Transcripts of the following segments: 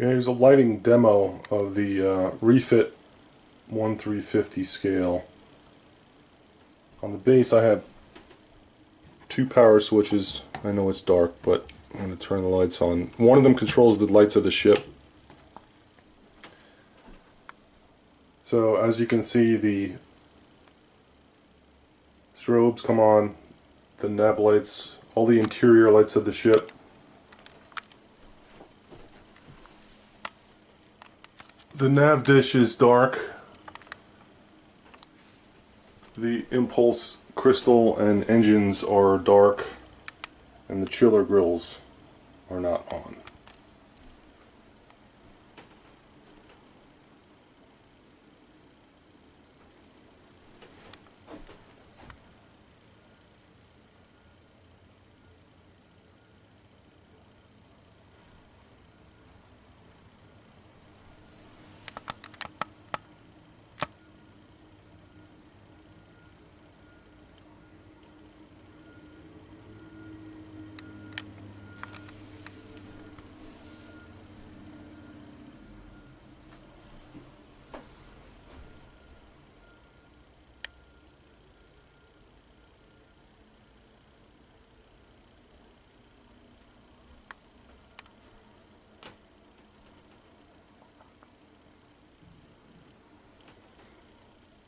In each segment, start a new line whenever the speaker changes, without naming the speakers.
Here's a lighting demo of the Refit 1/350 scale. On the base I have two power switches. I know it's dark, but I'm going to turn the lights on. One of them controls the lights of the ship. So as you can see, the strobes come on, the nav lights, all the interior lights of the ship. The nav dish is dark. The impulse crystal and engines are dark, and the chiller grills are not on.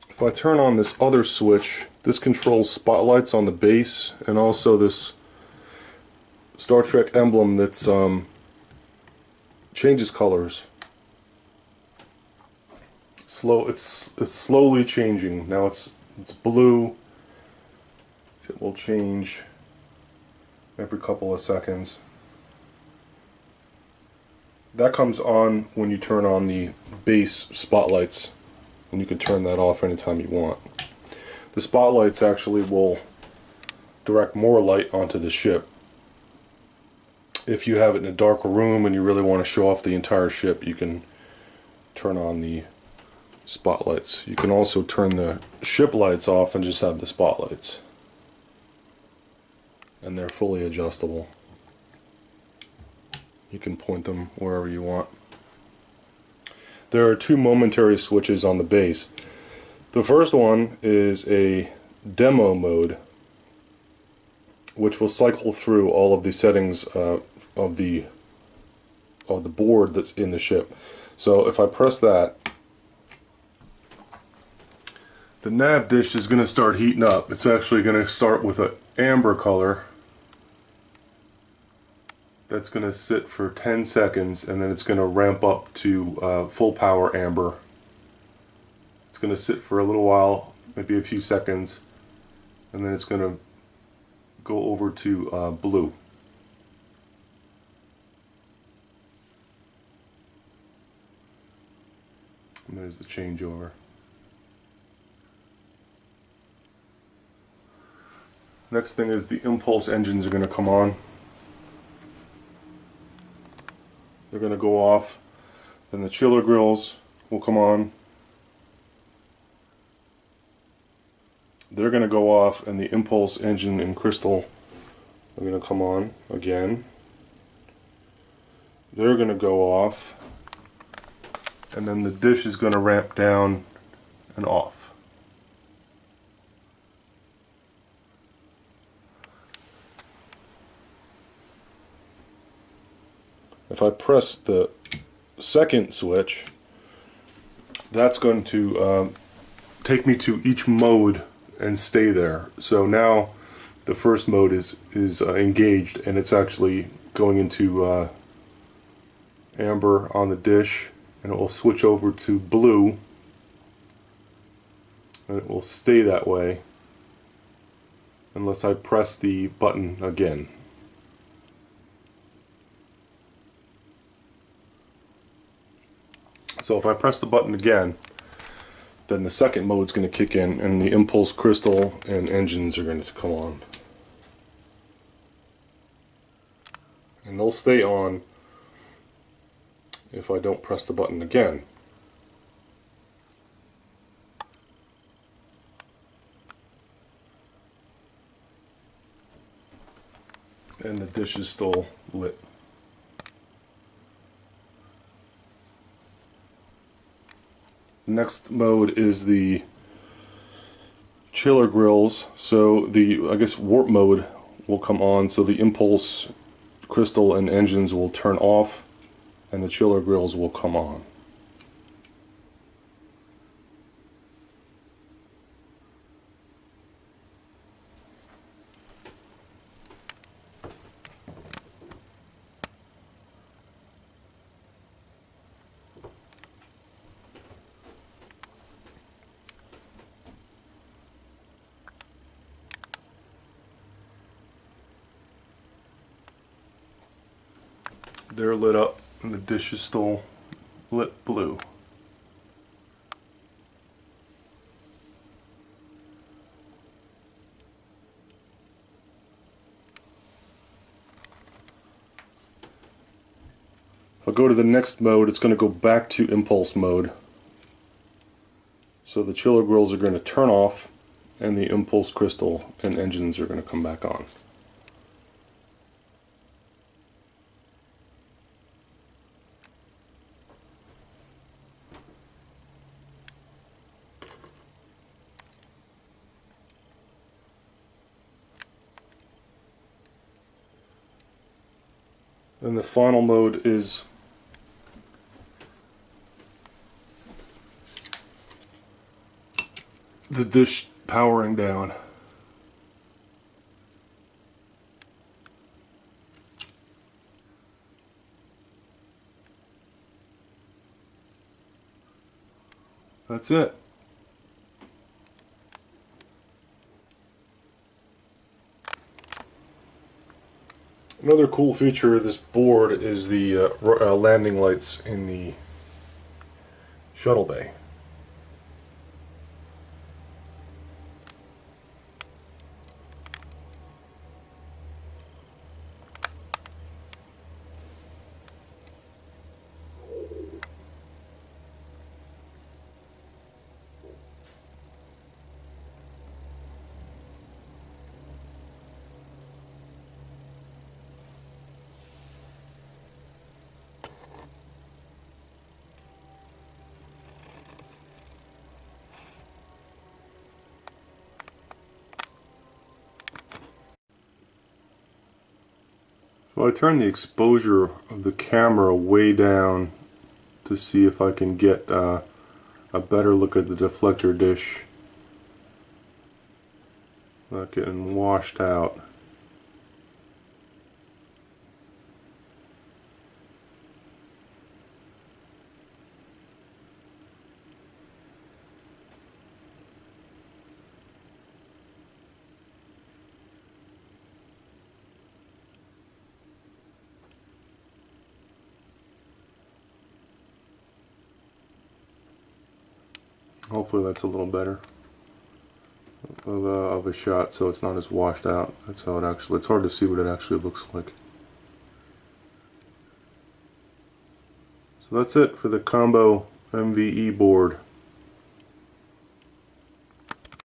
If I turn on this other switch, this controls spotlights on the base and also this Star Trek emblem that's changes colors. It's slowly changing. Now it's blue. It will change every couple of seconds. That comes on when you turn on the base spotlights, and you can turn that off anytime you want. The spotlights actually will direct more light onto the ship. If you have it in a darker room and you really want to show off the entire ship, you can turn on the spotlights. You can also turn the ship lights off and just have the spotlights. And they're fully adjustable. You can point them wherever you want. There are two momentary switches on the base. The first one is a demo mode, which will cycle through all of the settings of the board that's in the ship. So if I press that, the nav dish is going to start heating up. It's actually going to start with an amber color. That's going to sit for 10 seconds, and then it's going to ramp up to full power amber. It's going to sit for a little while, maybe a few seconds, and then it's going to go over to blue. And there's the changeover. Next thing is the impulse engines are going to come on. They're going to go off. Then the chiller grills will come on. They're going to go off, and the impulse engine and crystal are going to come on again. They're going to go off, and then the dish is going to ramp down and off. If I press the second switch, that's going to take me to each mode and stay there. So now the first mode is engaged, and it's actually going into amber on the dish, and it will switch over to blue, and it will stay that way unless I press the button again. So if I press the button again, then the second mode is going to kick in, and the impulse crystal and engines are going to come on. And they'll stay on if I don't press the button again. And the dish is still lit. Next mode is the chiller grills. So I guess warp mode will come on, so the impulse crystal and engines will turn off and the chiller grills will come on. They're lit up and the dish is still lit blue. If I go to the next mode, it's going to go back to impulse mode. So the chiller grills are going to turn off and the impulse crystal and engines are going to come back on. And the final mode is the dish powering down. That's it. Another cool feature of this board is the landing lights in the shuttle bay. So I turn the exposure of the camera way down to see if I can get a better look at the deflector dish without getting washed out. Hopefully that's a little better of a shot, so it's not as washed out. That's how it actually, it's hard to see what it actually looks like. So that's it for the Combo-MVE board.